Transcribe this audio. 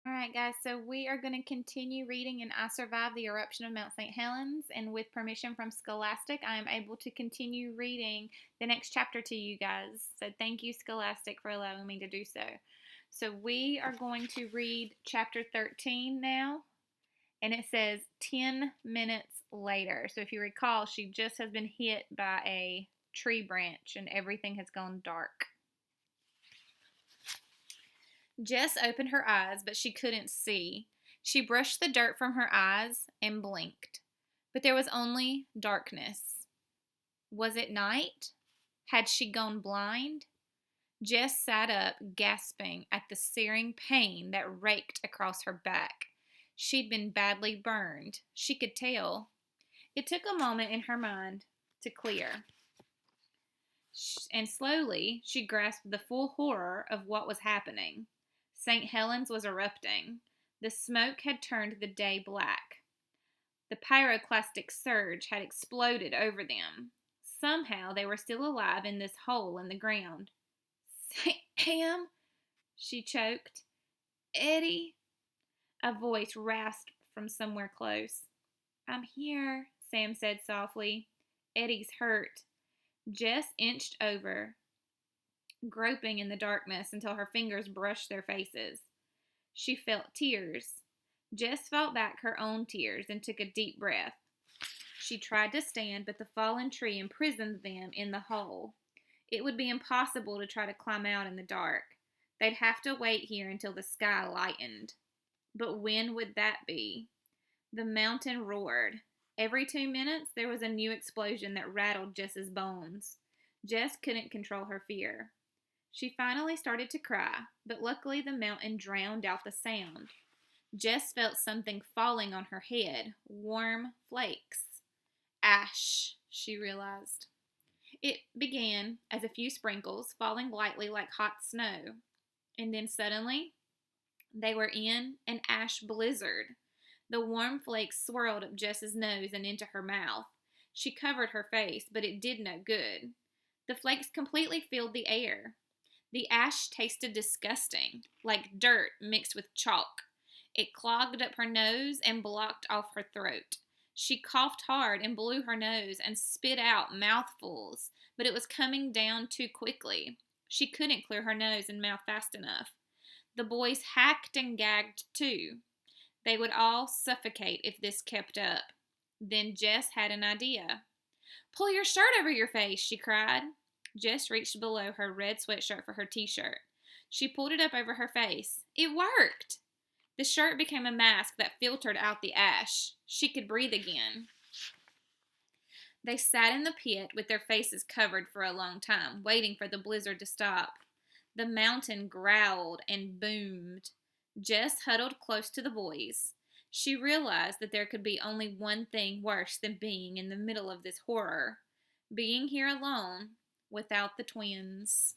All right, guys, so we are going to continue reading in I Survived the Eruption of Mount St. Helens, and with permission from Scholastic, I am able to continue reading the next chapter to you guys. So thank you, Scholastic, for allowing me to do so. So we are going to read chapter 13 now, and it says 10 minutes later. So if you recall, she just has been hit by a tree branch, and everything has gone dark. Jess opened her eyes, but she couldn't see. She brushed the dirt from her eyes and blinked. But there was only darkness. Was it night? Had she gone blind? Jess sat up, gasping at the searing pain that raked across her back. She'd been badly burned. She could tell. It took a moment in her mind to clear. And slowly, she grasped the full horror of what was happening. St. Helens was erupting. The smoke had turned the day black. The pyroclastic surge had exploded over them. Somehow they were still alive in this hole in the ground. Sam, she choked. Eddie. A voice rasped from somewhere close. I'm here, Sam said softly. Eddie's hurt. Jess inched over, groping in the darkness until her fingers brushed their faces. She felt tears. Jess fought back her own tears and took a deep breath. She tried to stand, but the fallen tree imprisoned them in the hole. It would be impossible to try to climb out in the dark. They'd have to wait here until the sky lightened. But when would that be? The mountain roared. Every 2 minutes, there was a new explosion that rattled Jess's bones. Jess couldn't control her fear. She finally started to cry, but luckily the mountain drowned out the sound. Jess felt something falling on her head, warm flakes. Ash, she realized. It began as a few sprinkles, falling lightly like hot snow. And then suddenly, they were in an ash blizzard. The warm flakes swirled up Jess's nose and into her mouth. She covered her face, but it did no good. The flakes completely filled the air. The ash tasted disgusting, like dirt mixed with chalk. It clogged up her nose and blocked off her throat. She coughed hard and blew her nose and spit out mouthfuls, but it was coming down too quickly. She couldn't clear her nose and mouth fast enough. The boys hacked and gagged too. They would all suffocate if this kept up. Then Jess had an idea. Pull your shirt over your face, she cried. Jess reached below her red sweatshirt for her t-shirt. She pulled it up over her face. It worked! The shirt became a mask that filtered out the ash. She could breathe again. They sat in the pit with their faces covered for a long time, waiting for the blizzard to stop. The mountain growled and boomed. Jess huddled close to the boys. She realized that there could be only one thing worse than being in the middle of this horror. Being here alone without the twins.